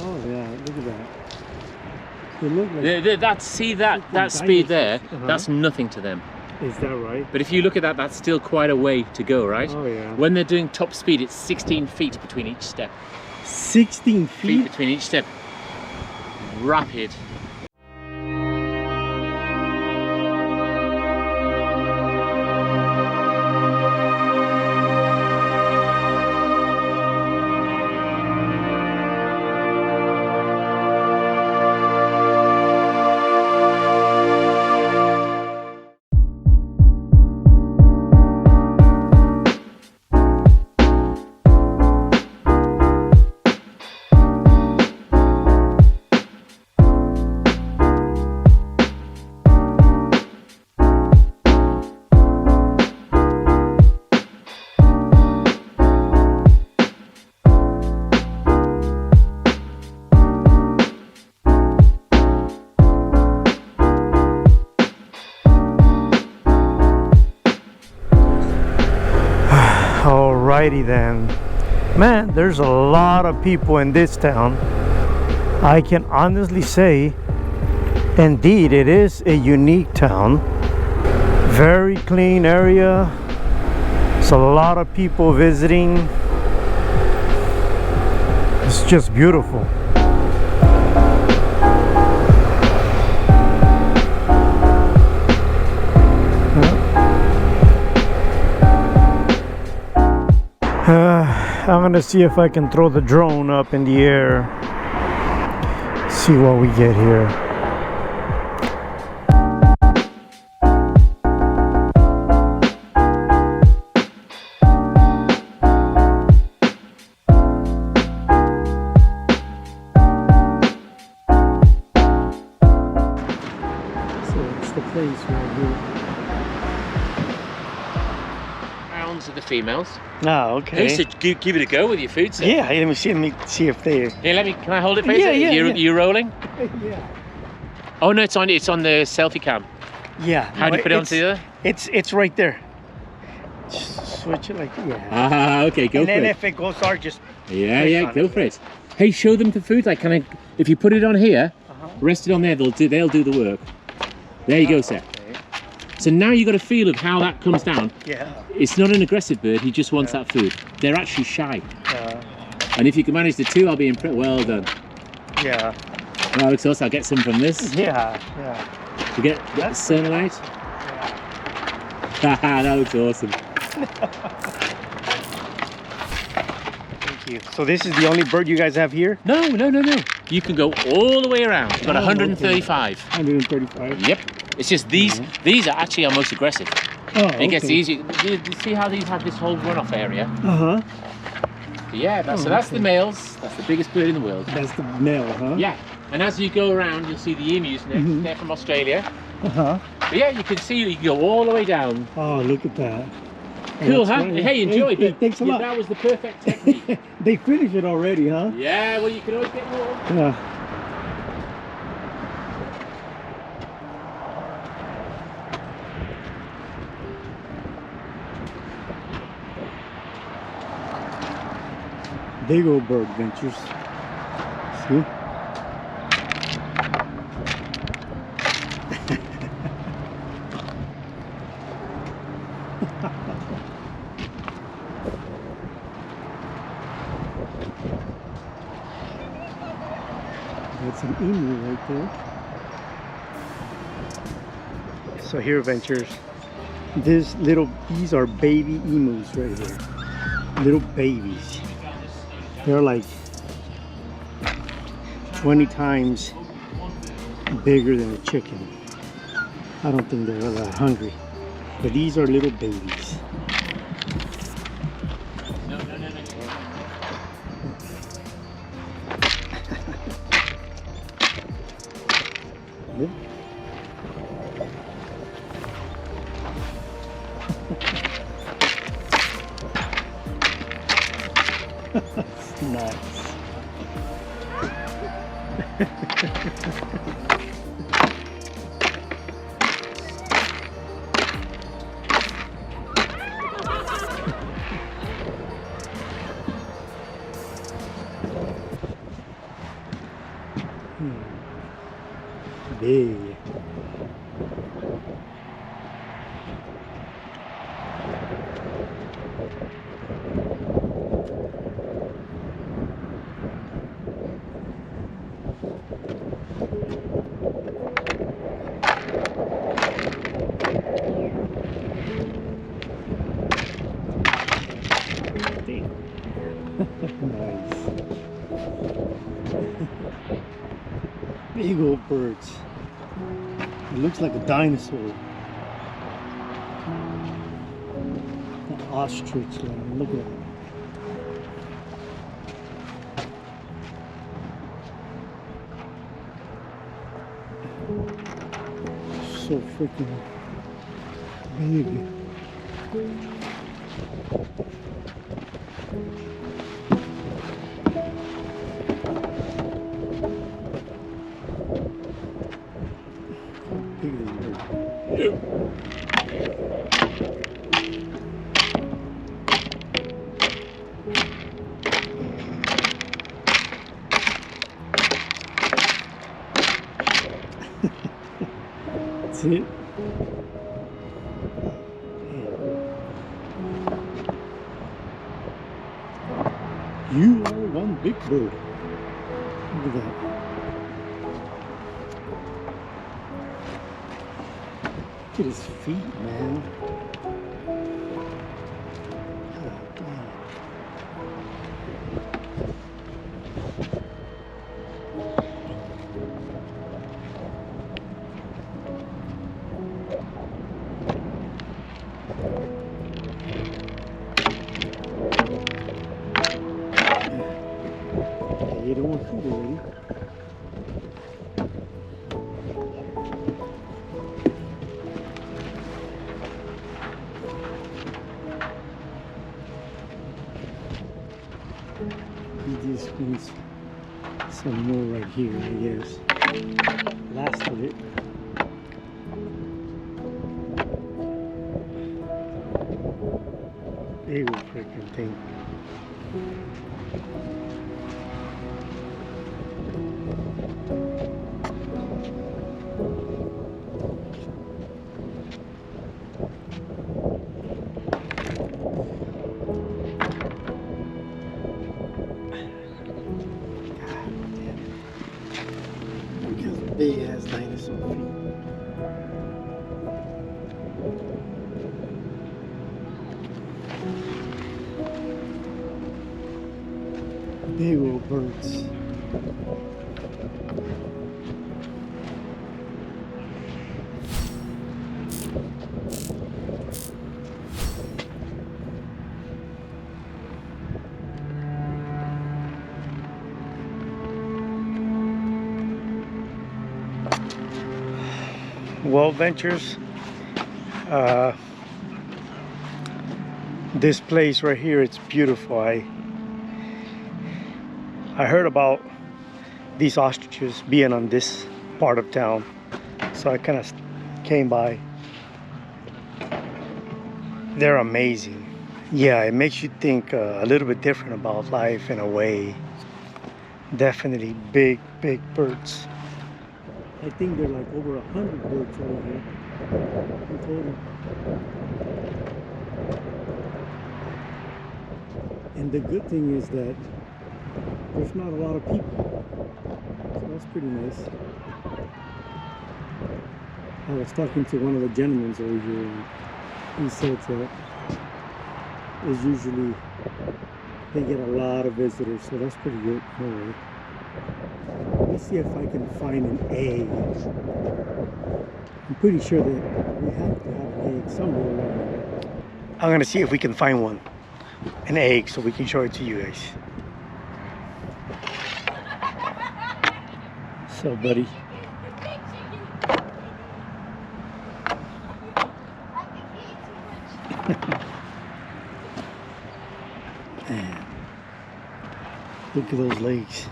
Oh yeah, look at that. They look like See that speed there, that's nothing to them. Is that right? But if you look at that, that's still quite a way to go, right? Oh yeah. When they're doing top speed, it's 16 feet between each step. 16 feet between each step. Rapid. Alrighty then. Man, there's a lot of people in this town. I can honestly say, indeed, it is a unique town. Very clean area. It's a lot of people visiting. It's just beautiful. I'm gonna see if I can throw the drone up in the air. See what we get here. So it's the place right here. Rounds of the females. Oh, okay. You should give it a go with your food set. Yeah, let me see if they. Here, can I hold it for you? Yeah. You rolling? Yeah. Oh no, it's on the selfie cam. Yeah. How do you put it onto the other? It's right there. Just switch it like Okay, go and for it. then if it goes hard, just go for it. Hey, show them the food. Like, if you put it on here, rest it on there, they'll do the work. There you go, Seth. Okay. So now you got a feel of how that comes down. Yeah. It's not an aggressive bird. He just wants that food. They're actually shy. And if you can manage the two, I'll be impressed. Well done. Yeah. Well, looks awesome. I'll get some from this. Yeah. To get the sunlight. Haha, that looks awesome. Thank you. So this is the only bird you guys have here? No. You can go all the way around. You've got 135. 135. Yep. It's just these are actually our most aggressive. Oh, it gets easy. You see how these have this whole runoff area? Yeah, so that's the males. That's the biggest bird in the world. That's the male, huh? Yeah. And as you go around, you'll see the emus next. They're from Australia. But yeah, you can see you can go all the way down. Oh, look at that. Cool, huh? Right. Hey, enjoy. Hey, thanks a lot. That was the perfect technique. They finished it already, huh? Yeah, well, you can always get more. Yeah. Big old bird ventures. See? That's an emu right there. So here, Ventures, these are baby emus right here. Little babies. They're like 20 times bigger than a chicken. I don't think they're that hungry. But these are little babies. No. Nice. Big. Nice. Big old birds. It looks like a dinosaur. An ostrich line. Look at it. So freaking big. That's it. You are one big bird. Look at that. Look at his feet, man. You don't want food already. He just wants some more right here, I guess. Last of it. Big old freaking thing. Big ass dinosaur feet. Big old birds. Well, Ventures, this place right here, it's beautiful. I heard about these ostriches being on this part of town, so I kind of came by. They're amazing. Yeah, it makes you think a little bit different about life in a way. Definitely big birds. I think there are like over 100 birds over here in total. And the good thing is that there's not a lot of people, so that's pretty nice. I was talking to one of the gentlemen over here, and he said that it's usually they get a lot of visitors, so that's pretty good. All right. Let's see if I can find an egg. I'm pretty sure that we have to have an egg somewhere around here. I'm gonna see if we can find one, an egg, so we can show it to you guys. So, buddy. Man, look at those legs.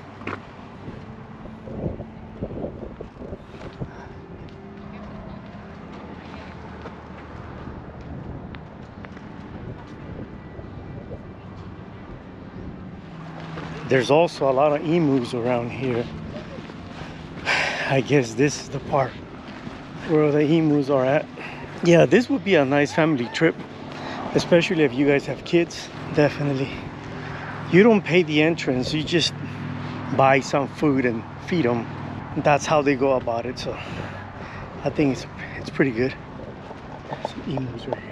There's also a lot of emus around here. I guess this is the part where the emus are at. Yeah, this would be a nice family trip, especially if you guys have kids. Definitely. You don't pay the entrance, you just buy some food and feed them. That's how they go about it, so I think it's pretty good. Some emus right here.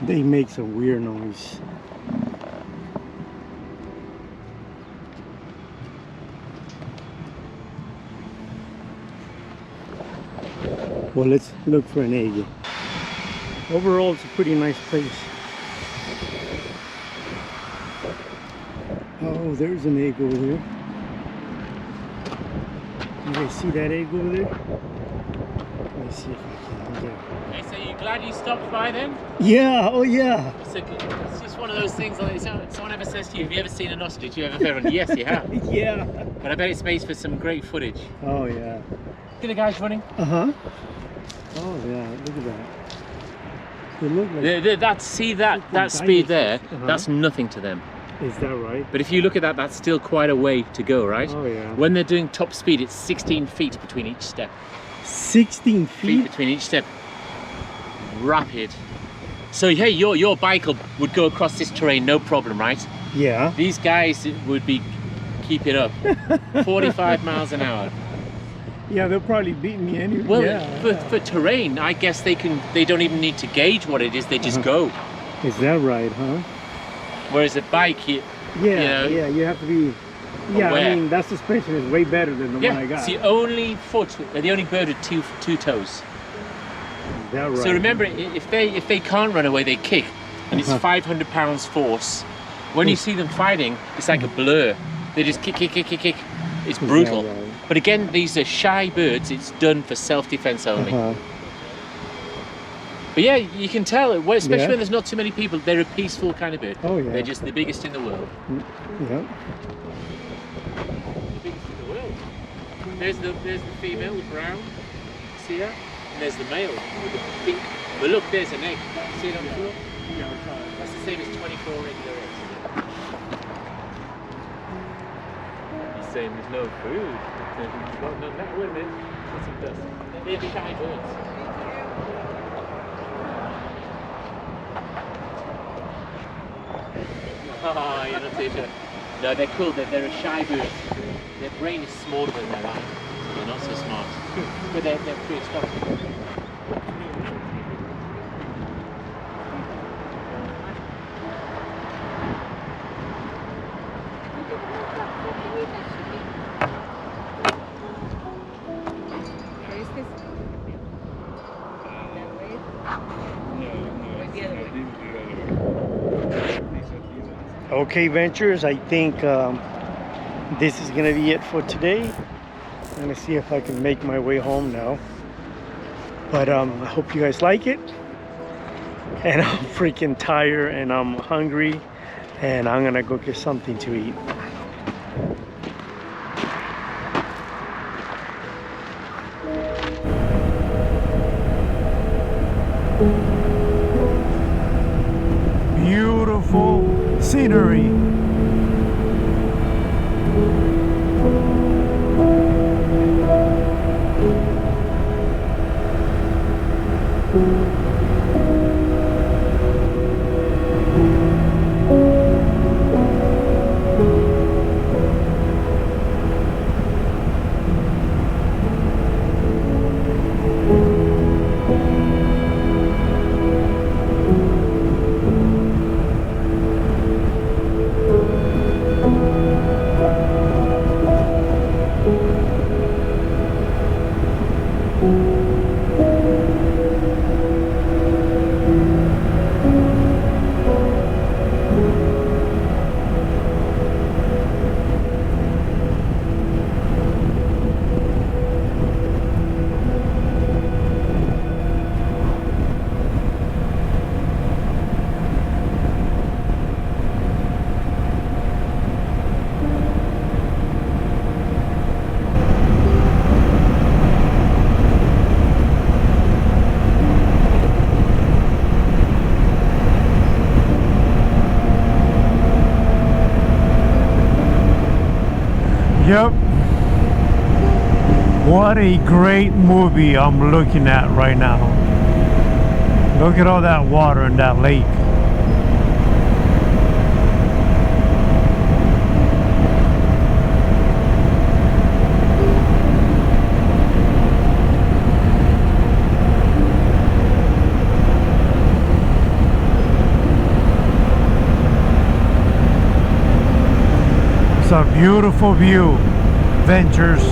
They make some weird noise. Well, let's look for an egg. Overall, it's a pretty nice place. Oh, there's an egg over there. You guys see that egg over there? Let me see if I can get it. Hey, so you glad you stopped by then? Yeah, oh yeah. It's just one of those things, like someone ever says to you, have you ever seen an ostrich? You ever heard? Yes, you have. Yeah. But I bet it's made for some great footage. Oh yeah. Look at the guys running. Uh-huh. Oh yeah, look at that. They look like that speed there, Uh-huh. that's nothing to them. Is that right? But if you look at that, that's still quite a way to go, right? Oh yeah. When they're doing top speed, it's 16 feet between each step. 16 Feet feet? between each step. Rapid. So hey, your bike would go across this terrain, no problem, right? Yeah. These guys would be keeping up. 45 miles an hour. Yeah, they'll probably beat me anyway. Well, yeah. for terrain, I guess they don't even need to gauge what it is, they just go. Is that right, huh? Whereas a bike, Yeah, you know, yeah, you have to be. Yeah, aware. I mean, that suspension is way better than the one I got. it's the only the only bird with two toes. Is that right? So remember, if they can't run away, they kick, and it's 500 pounds force. When you see them fighting, it's like a blur. They just kick. It's brutal. Right? But again, these are shy birds. It's done for self-defense only. But yeah, you can tell, especially when there's not too many people, they're a peaceful kind of bird. Oh yeah. They're just the biggest in the world. Yeah. The biggest in the world. There's the female, the brown. See that? And there's the male with the pink. But look, there's an egg. See it on the floor? Yeah, that's the same as 24 regular eggs. He's saying there's no food. No, wait a minute. That's some dust. They're shy birds. Oh, you're not too sure. No, they're cool. They're a shy bird. Their brain is smaller than their eyes. They're not so smart. But they're prehistoric. Okay, Ventures, I think this is gonna be it for today. I'm gonna see if I can make my way home now. But I hope you guys like it. And I'm freaking tired and I'm hungry, and I'm gonna go get something to eat. Beautiful scenery. Yep. What a great movie I'm looking at right now. Look at all that water in that lake. It's a beautiful view, Ventures.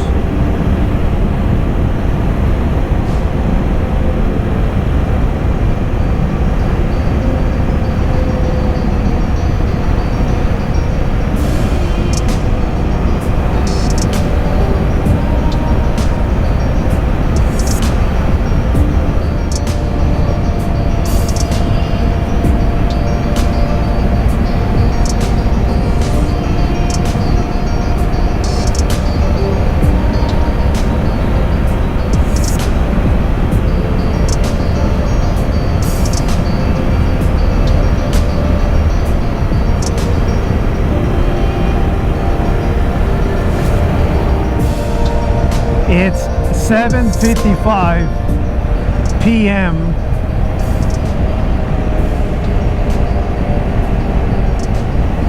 It's 7:55 p.m.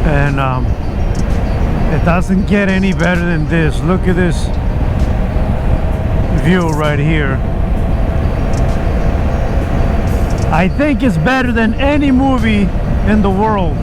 and it doesn't get any better than this. Look at this view right here. I think it's better than any movie in the world.